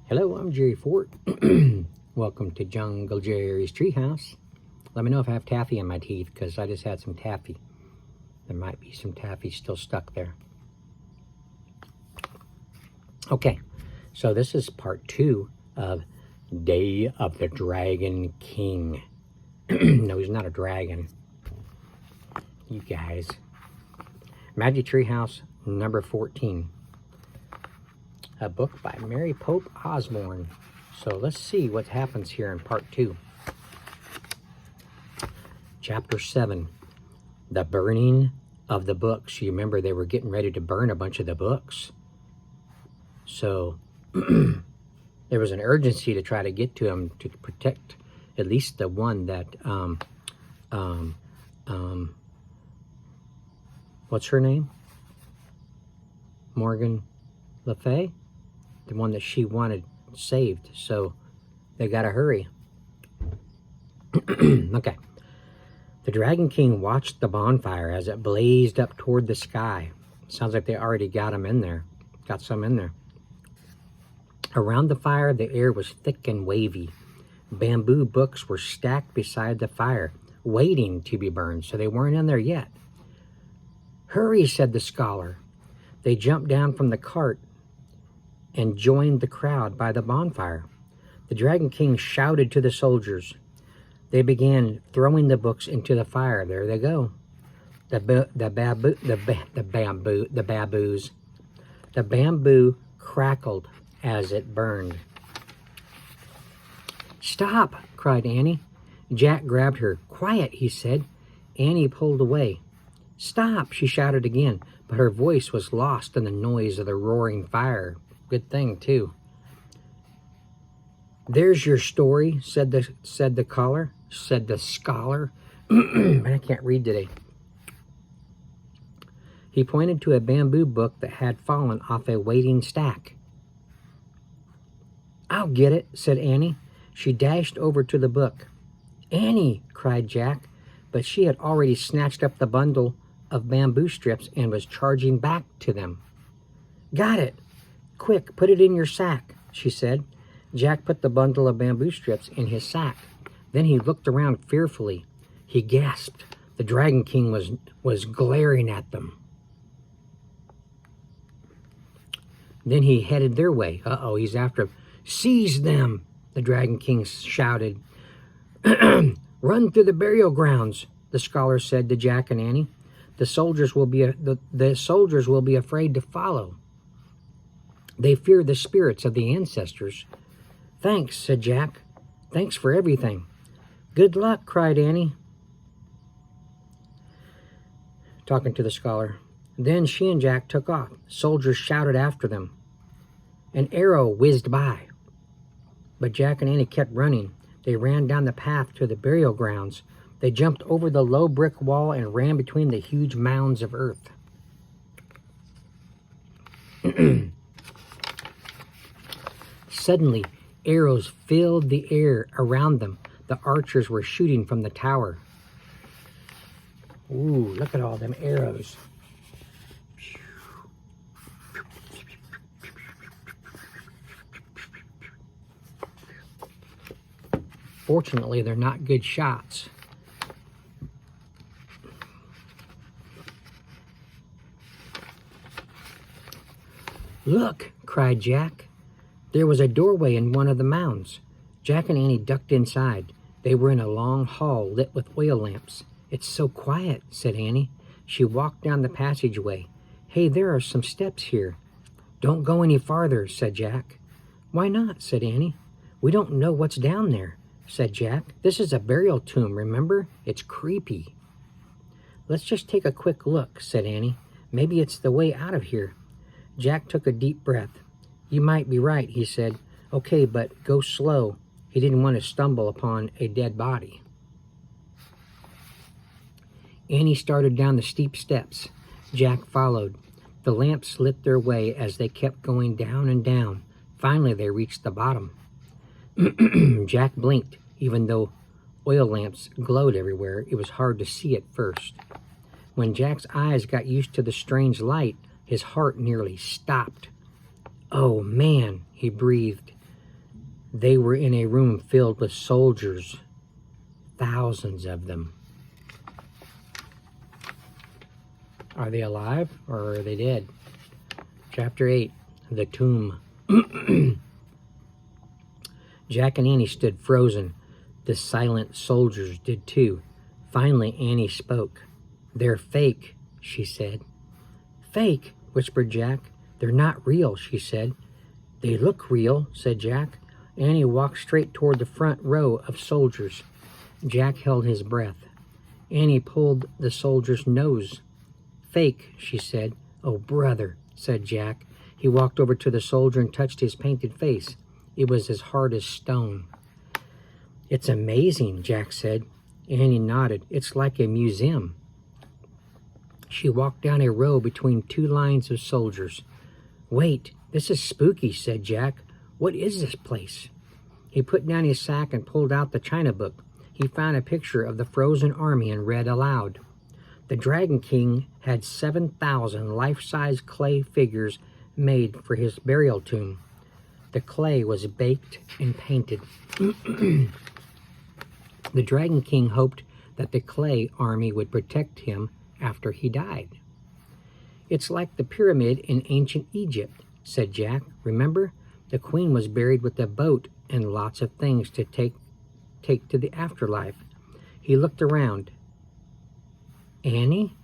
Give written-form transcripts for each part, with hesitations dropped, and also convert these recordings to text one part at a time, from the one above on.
Hello, I'm Jerry Fort. Welcome to Jungle Jerry's Treehouse. Let me know if I have taffy in my teeth, because I just had some taffy. There might be some taffy still stuck there. Okay, so this is part 2 of Day of the Dragon King. No, he's not a dragon. You guys. Magic Treehouse number 14. A book by Mary Pope Osborne. So let's see what happens here in part 2. Chapter 7. The burning of the books. You remember they were getting ready to burn a bunch of the books. So there was an urgency to try to get to them to protect at least the one that what's her name? Morgan Le Fay? The one that she wanted saved. So they gotta hurry. Okay. The Dragon King watched the bonfire as it blazed up toward the sky. Sounds like they already got him in there. Got some in there. Around the fire, the air was thick and wavy. Bamboo books were stacked beside the fire, waiting to be burned, so they weren't in there yet. "Hurry," said the scholar. They jumped down from the cart and joined the crowd by the bonfire. The Dragon King shouted to the soldiers. They began throwing the books into the fire. There they go. The bamboo crackled as it burned. "Stop!" cried Annie. Jack grabbed her. "Quiet," he said. Annie pulled away. "Stop!" she shouted again, but her voice was lost in the noise of the roaring fire. Good thing, too. "There's your story," said the scholar. I can't read today. He pointed to a bamboo book that had fallen off a waiting stack. "I'll get it," said Annie. She dashed over to the book. "Annie!" cried Jack, but she had already snatched up the bundle of bamboo strips and was charging back to them. "Got it! Quick, put it in your sack," she said. Jack put the bundle of bamboo strips in his sack. Then he looked around fearfully. He gasped. The Dragon King was glaring at them. Then he headed their way. Uh-oh, he's after them. "Seize them!" the Dragon King shouted. "Run through the burial grounds," the scholar said to Jack and Annie. The soldiers will be afraid to follow. They fear the spirits of the ancestors. "Thanks," said Jack. "Thanks for everything." "Good luck," cried Annie, talking to the scholar. Then she and Jack took off. Soldiers shouted after them. An arrow whizzed by, but Jack and Annie kept running. They ran down the path to the burial grounds. They jumped over the low brick wall and ran between the huge mounds of earth. Suddenly, arrows filled the air around them. The archers were shooting from the tower. Ooh, look at all them arrows. Fortunately, they're not good shots. "Look!" cried Jack. There was a doorway in one of the mounds. Jack and Annie ducked inside. They were in a long hall lit with oil lamps. "It's so quiet," said Annie. She walked down the passageway. "Hey, there are some steps here." "Don't go any farther," said Jack. "Why not?" said Annie. "We don't know what's down there," said Jack. "This is a burial tomb, remember? It's creepy." "Let's just take a quick look," said Annie. "Maybe it's the way out of here." Jack took a deep breath. "You might be right," he said. "Okay, but go slow." He didn't want to stumble upon a dead body. Annie started down the steep steps. Jack followed. The lamps lit their way as they kept going down and down. Finally, they reached the bottom. Jack blinked. Even though oil lamps glowed everywhere, it was hard to see at first. When Jack's eyes got used to the strange light, his heart nearly stopped. "Oh, man," he breathed. They were in a room filled with soldiers, thousands of them. Are they alive or are they dead? Chapter 8, The Tomb. Jack and Annie stood frozen. The silent soldiers did too. Finally, Annie spoke. "They're fake," she said. "Fake?" whispered Jack. "They're not real," she said. "They look real," said Jack. Annie walked straight toward the front row of soldiers. Jack held his breath. Annie pulled the soldier's nose. "Fake," she said. "Oh, brother," said Jack. He walked over to the soldier and touched his painted face. It was as hard as stone. "It's amazing," Jack said. Annie nodded. "It's like a museum." She walked down a row between two lines of soldiers. "Wait, this is spooky," said Jack. "What is this place?" He put down his sack and pulled out the china book. He found a picture of the frozen army and read aloud. The Dragon King had 7,000 life-size clay figures made for his burial tomb. The clay was baked and painted. The Dragon King hoped that the clay army would protect him after he died. "It's like the pyramid in ancient Egypt," said Jack. "Remember? The queen was buried with a boat and lots of things to take to the afterlife." He looked around. "Annie?"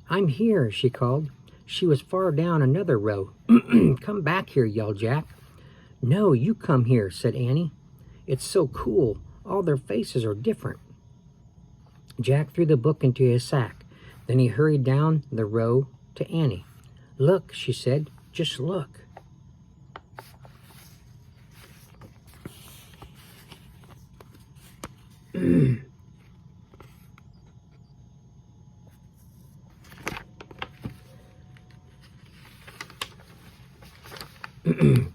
"I'm here," she called. She was far down another row. "Come back here," yelled Jack. "No, you come here," said Annie. "It's so cool. All their faces are different." Jack threw the book into his sack. Then he hurried down the row to Annie. "Look," she said. "Just look."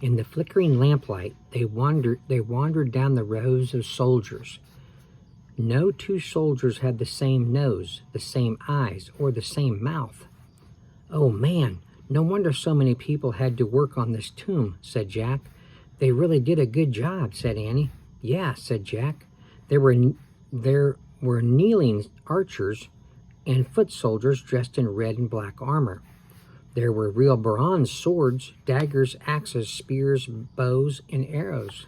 In the flickering lamplight, they wandered down the rows of soldiers. No two soldiers had the same nose, the same eyes, or the same mouth. "Oh, man, no wonder so many people had to work on this tomb," said Jack. "They really did a good job," said Annie. "Yeah," said Jack. There were kneeling archers and foot soldiers dressed in red and black armor. There were real bronze swords, daggers, axes, spears, bows, and arrows.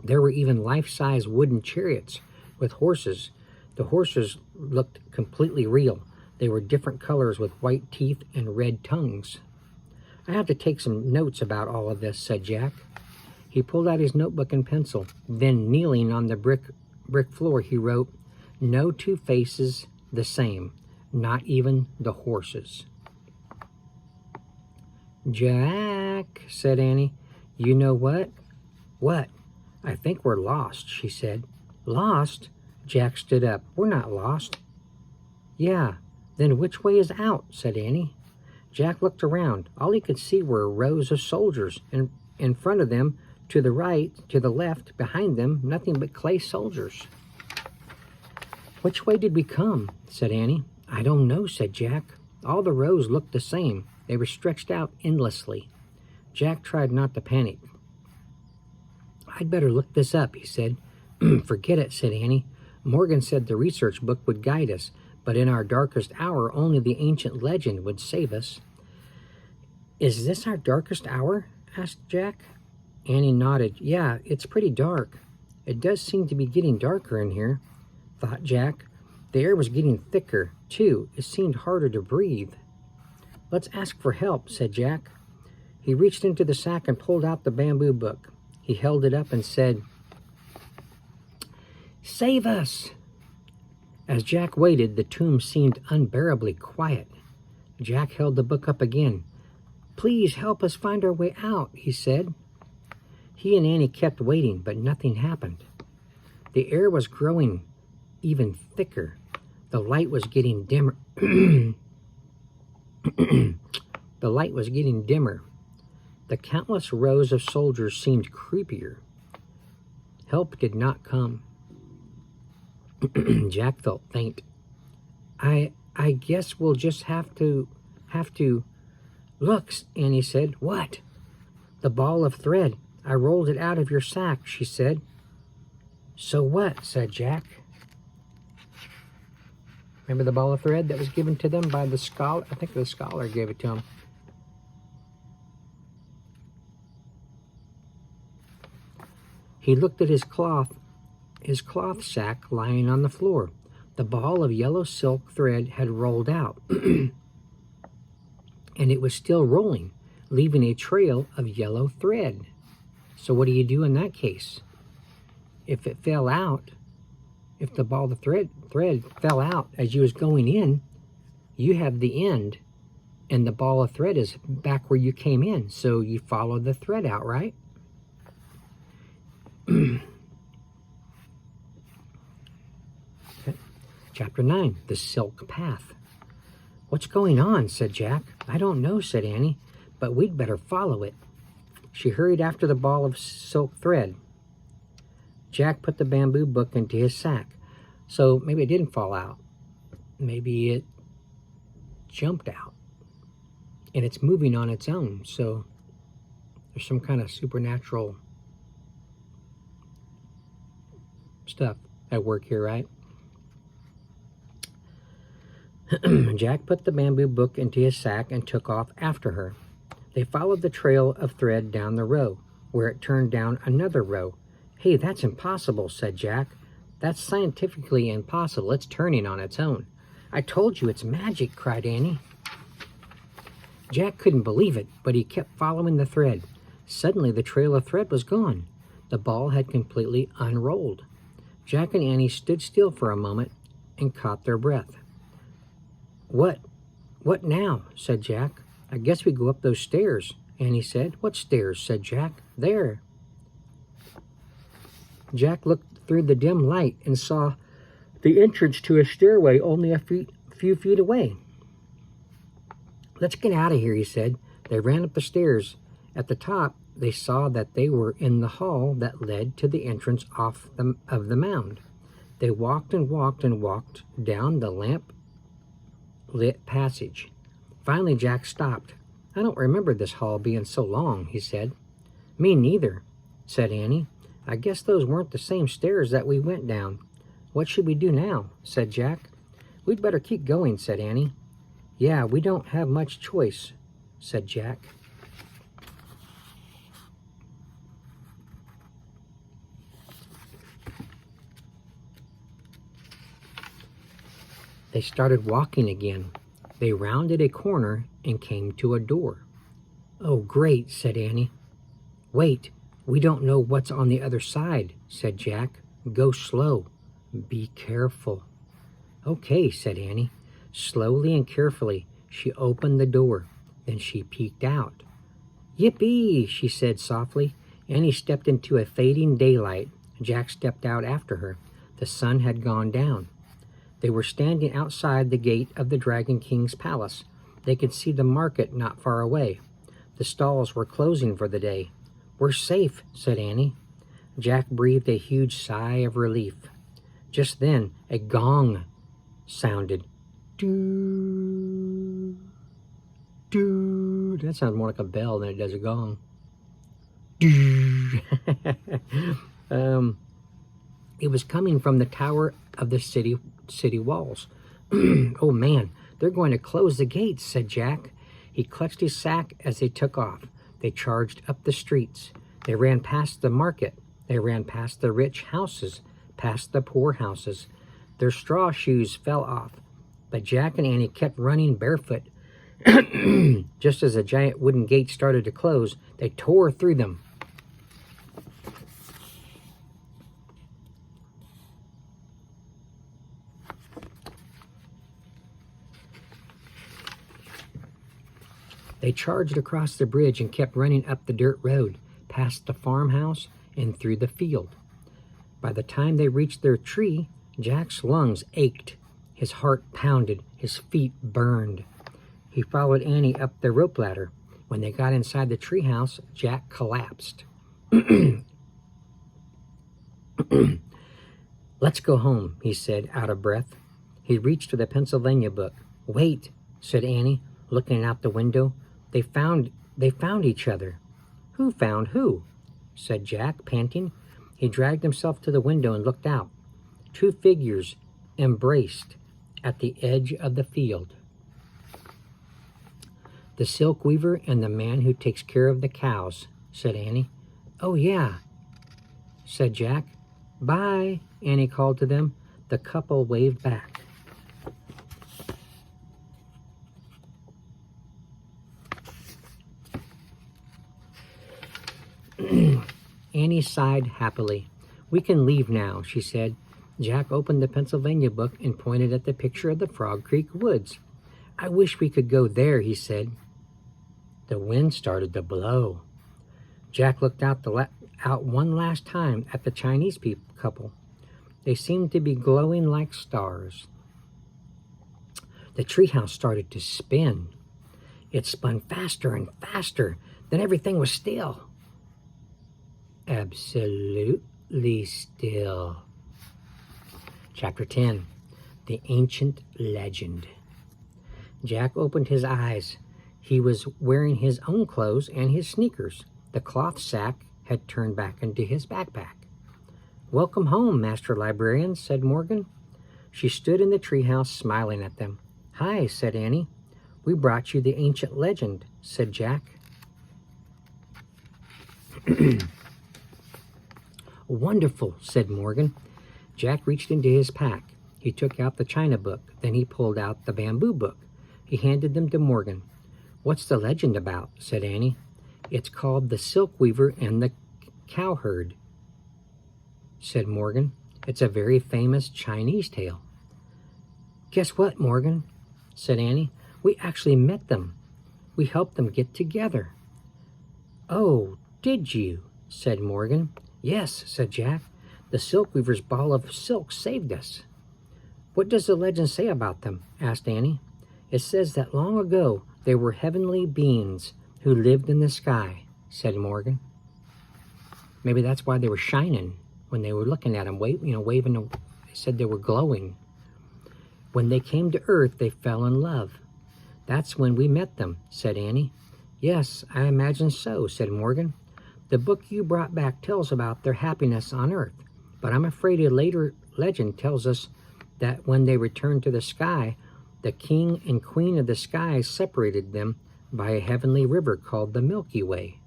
There were even life-size wooden chariots with horses. The horses looked completely real. They were different colors with white teeth and red tongues. "I have to take some notes about all of this," said Jack. He pulled out his notebook and pencil. Then, kneeling on the brick floor, he wrote, "No two faces the same, not even the horses." "Jack," said Annie, "you know what?" "What?" "I think we're lost," she said. "Lost?" Jack stood up. "We're not lost." "Yeah, then which way is out?" said Annie. Jack looked around. All he could see were rows of soldiers, and in front of them, to the right, to the left, behind them, nothing but clay soldiers. "Which way did we come?" said Annie. "I don't know," said Jack. All the rows looked the same. They were stretched out endlessly. Jack tried not to panic. "I'd better look this up," he said. "Forget it," said Annie. "Morgan said the research book would guide us, but in our darkest hour, only the ancient legend would save us." "Is this our darkest hour?" asked Jack. Annie nodded. "Yeah, it's pretty dark. It does seem to be getting darker in here," thought Jack. The air was getting thicker, too. It seemed harder to breathe. "Let's ask for help," said Jack. He reached into the sack and pulled out the bamboo book. He held it up and said, "Save us!" As Jack waited, the tomb seemed unbearably quiet. Jack held the book up again. "Please help us find our way out," he said. He and Annie kept waiting, but nothing happened. The air was growing even thicker. The light was getting dimmer. The light was getting dimmer. The countless rows of soldiers seemed creepier. Help did not come. Jack felt faint. I guess we'll just have to... Look," Annie said. "What?" "The ball of thread. I rolled it out of your sack, she said. So what? Said Jack. Remember the ball of thread that was given to them by the scholar? I think the scholar gave it to him. He looked at his cloth sack lying on the floor. The ball of yellow silk thread had rolled out, and it was still rolling, leaving a trail of yellow thread. So what do you do in that case? If it fell out, if the ball of thread fell out as you was going in, you have the end, and the ball of thread is back where you came in. So you follow the thread out, right? Okay. Chapter 9, The Silk Path. What's going on? Said Jack. I don't know, said Annie, but we'd better follow it. She hurried after the ball of silk thread. Jack put the bamboo book into his sack. So maybe it didn't fall out. Maybe it jumped out. And it's moving on its own. So there's some kind of supernatural stuff at work here, right? Jack put the bamboo book into his sack and took off after her. They followed the trail of thread down the row, where it turned down another row. Hey, that's impossible, said Jack. That's scientifically impossible. It's turning on its own. I told you it's magic, cried Annie. Jack couldn't believe it, but he kept following the thread. Suddenly, the trail of thread was gone. The ball had completely unrolled. Jack and Annie stood still for a moment and caught their breath. What now? Said Jack. I guess we go up those stairs, Annie said. What stairs? Said Jack. There. Jack looked through the dim light and saw the entrance to a stairway only a few feet away. Let's get out of here, he said. They ran up the stairs. At the top, they saw that they were in the hall that led to the entrance of the mound. They walked and walked and walked down the lamp-lit passage. Finally, Jack stopped. I don't remember this hall being so long, he said. Me neither, said Annie. I guess those weren't the same stairs that we went down. What should we do now? Said Jack. We'd better keep going, said Annie. Yeah, we don't have much choice, said Jack. They started walking again. They rounded a corner and came to a door. Oh, great, said Annie. Wait, we don't know what's on the other side, said Jack. Go slow. Be careful. Okay, said Annie. Slowly and carefully, she opened the door. Then she peeked out. Yippee, she said softly. Annie stepped into a fading daylight. Jack stepped out after her. The sun had gone down. They were standing outside the gate of the Dragon King's palace. They could see the market not far away. The stalls were closing for the day. We're safe, said Annie. Jack breathed a huge sigh of relief. Just then, a gong sounded. Doo, doo. That sounds more like a bell than it does a gong. Doo. It was coming from the tower of the city walls. Oh man, they're going to close the gates, said Jack. He clutched his sack as they took off. They charged up the streets. They ran past the market. They ran past the rich houses, past the poor houses. Their straw shoes fell off, but Jack and Annie kept running barefoot. Just as the giant wooden gate started to close, they tore through them. They charged across the bridge and kept running up the dirt road, past the farmhouse and through the field. By the time they reached their tree, Jack's lungs ached. His heart pounded. His feet burned. He followed Annie up the rope ladder. When they got inside the treehouse, Jack collapsed. Let's go home, he said, out of breath. He reached for the Pennsylvania book. Wait, said Annie, looking out the window. They found each other. Who found who? said Jack, panting. He dragged himself to the window and looked out. 2 figures embraced at the edge of the field. "The silk weaver and the man who takes care of the cows," said Annie. "Oh, yeah," said Jack. "Bye," Annie called to them. The couple waved back. Annie sighed happily. "We can leave now," she said. Jack opened the Pennsylvania book and pointed at the picture of the Frog Creek woods. "I wish we could go there," he said. The wind started to blow. Jack looked out one last time at the Chinese couple. They seemed to be glowing like stars. The treehouse started to spin. It spun faster and faster. Then everything was still. Absolutely still. Chapter 10. The Ancient Legend. Jack opened his eyes. He was wearing his own clothes and his sneakers. The cloth sack had turned back into his backpack. "Welcome home, Master Librarian," said Morgan. She stood in the treehouse smiling at them. "Hi," said Annie. "We brought you the ancient legend," said Jack. "Wonderful," said Morgan. Jack reached into his pack. He took out the china book. Then he pulled out the bamboo book. He handed them to Morgan. "What's the legend about?" said Annie. "It's called The Silk Weaver and the Cowherd," said Morgan. "It's a very famous Chinese tale." "Guess what, Morgan?" said Annie. "We actually met them. We helped them get together." "Oh, did you?" said Morgan. "Yes," said Jack. "The silk weaver's ball of silk saved us." "What does the legend say about them?" asked Annie. "It says that long ago they were heavenly beings who lived in the sky," said Morgan. Maybe that's why they were shining when they were looking at them, waving. They said they were glowing. "When they came to Earth, they fell in love. That's when we met them," said Annie. "Yes, I imagine so," said Morgan. "The book you brought back tells about their happiness on Earth, but I'm afraid a later legend tells us that when they returned to the sky, the king and queen of the sky separated them by a heavenly river called the Milky Way."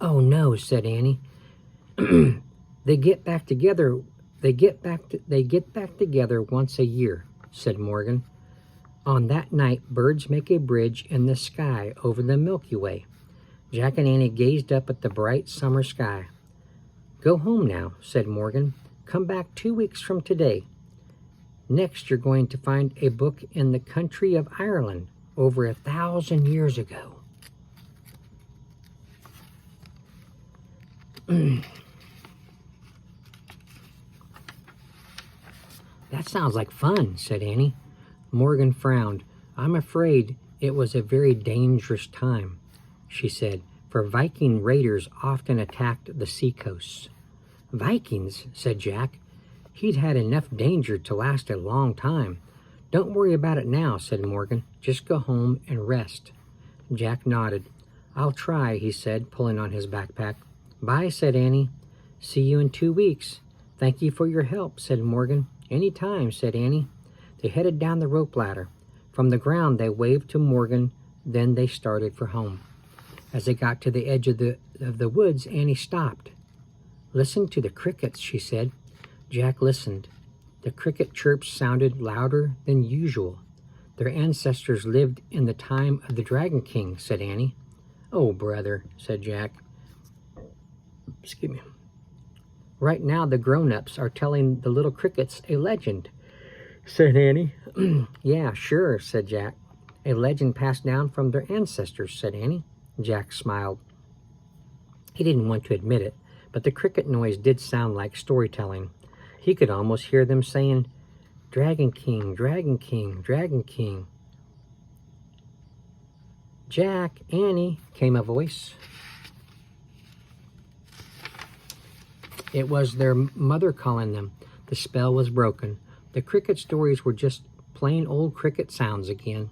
"Oh no," said Annie. They get back together once a year," said Morgan. "On that night, birds make a bridge in the sky over the Milky Way." Jack and Annie gazed up at the bright summer sky. "Go home now," said Morgan. "Come back 2 weeks from today. Next, you're going to find a book in the country of Ireland over 1,000 years ago." "That sounds like fun," said Annie. Morgan frowned. "I'm afraid it was a very dangerous time," she said, "for Viking raiders often attacked the seacoasts." "Vikings?" said Jack. "He'd had enough danger to last a long time." "Don't worry about it now," said Morgan. "Just go home and rest." Jack nodded. "I'll try," he said, pulling on his backpack. "Bye," said Annie. "See you in 2 weeks." "Thank you for your help," said Morgan. "Any time," said Annie. They headed down the rope ladder. From the ground they waved to Morgan, then they started for home. As they got to the edge of the woods, Annie stopped. "Listen to the crickets," she said. Jack listened. The cricket chirps sounded louder than usual. "Their ancestors lived in the time of the Dragon King," said Annie. "Oh, brother," said Jack. Excuse me. "Right now the grown-ups are telling the little crickets a legend," said Annie. "Yeah, sure," said Jack. "A legend passed down from their ancestors," said Annie. Jack smiled. He didn't want to admit it, but the cricket noise did sound like storytelling. He could almost hear them saying, "Dragon King, Dragon King, Dragon King." "Jack, Annie," came a voice. It was their mother calling them. The spell was broken. The cricket stories were just plain old cricket sounds again.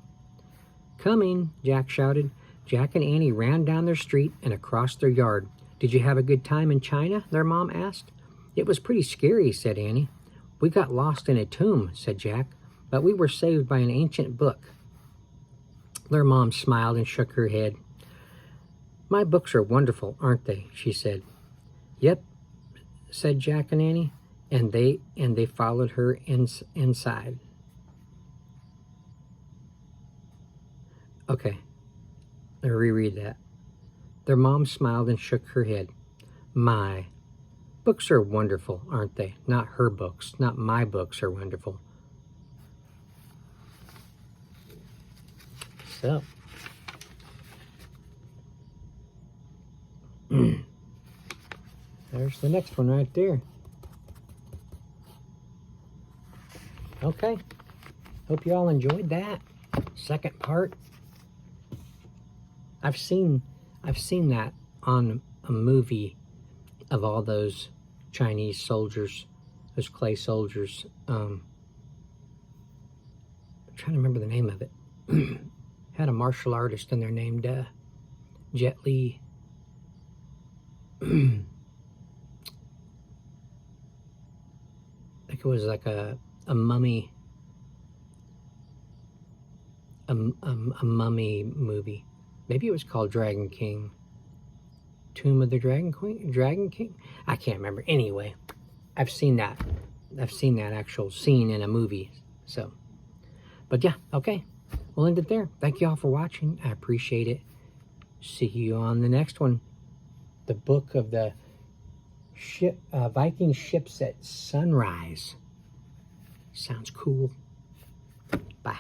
"Coming," Jack shouted. Jack and Annie ran down their street and across their yard. Did you have a good time in China? Their mom asked. It was pretty scary, said Annie. We got lost in a tomb, said Jack, but we were saved by an ancient book. Their mom smiled and shook her head. My books are wonderful, aren't they? She said. Yep, said Jack and Annie, and they followed her inside. Okay, let me reread that. Their mom smiled and shook her head. My books are wonderful, aren't they? Not her books, not my books are wonderful. So, there's the next one right there. Okay, hope you all enjoyed that second part. I've seen that on a movie of all those Chinese soldiers, those clay soldiers. I'm trying to remember the name of it. Had a martial artist in there named Jet Li. I think it was like a mummy, a mummy movie. Maybe it was called Dragon King. Tomb of the Dragon King? I can't remember. Anyway, I've seen that. I've seen that actual scene in a movie. So, but yeah, okay. We'll end it there. Thank you all for watching. I appreciate it. See you on the next one. The book of the Viking ships at sunrise. Sounds cool. Bye.